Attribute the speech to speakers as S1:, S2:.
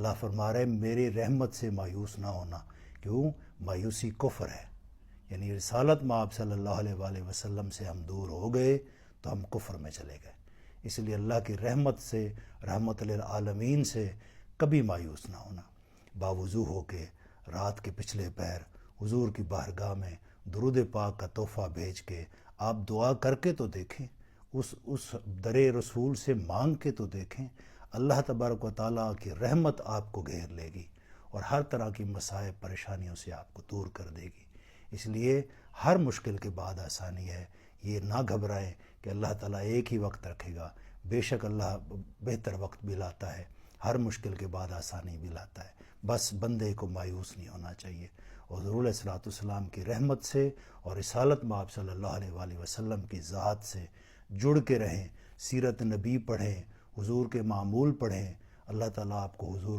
S1: اللہ فرما رہے میری رحمت سے مایوس نہ ہونا. کیوں؟ مایوسی کفر ہے. یعنی رسالت میں آپ صلی اللہ علیہ وآلہ وسلم سے ہم دور ہو گئے تو ہم کفر میں چلے گئے. اس لیے اللہ کی رحمت سے، رحمت للعالمین سے کبھی مایوس نہ ہونا. باوضو ہو کے رات کے پچھلے پہر حضور کی بارگاہ میں درود پاک کا تحفہ بھیج کے آپ دعا کر کے تو دیکھیں، اس در رسول سے مانگ کے تو دیکھیں. اللہ تبارک و تعالیٰ کی رحمت آپ کو گھیر لے گی اور ہر طرح کی مسائب پریشانیوں سے آپ کو دور کر دے گی. اس لیے ہر مشکل کے بعد آسانی ہے. یہ نہ گھبرائیں کہ اللہ تعالیٰ ایک ہی وقت رکھے گا. بے شک اللہ بہتر وقت بھی لاتا ہے، ہر مشکل کے بعد آسانی بھی لاتا ہے. بس بندے کو مایوس نہیں ہونا چاہیے. اور حضور علیہ الصلوۃ والسلام کی رحمت سے اور رسالت میں آپ صلی اللہ علیہ وآلہ وسلم کی ذات سے جڑ کے رہیں. سیرت نبی پڑھیں، حضور کے معمول پڑھیں. اللہ تعالیٰ آپ کو حضور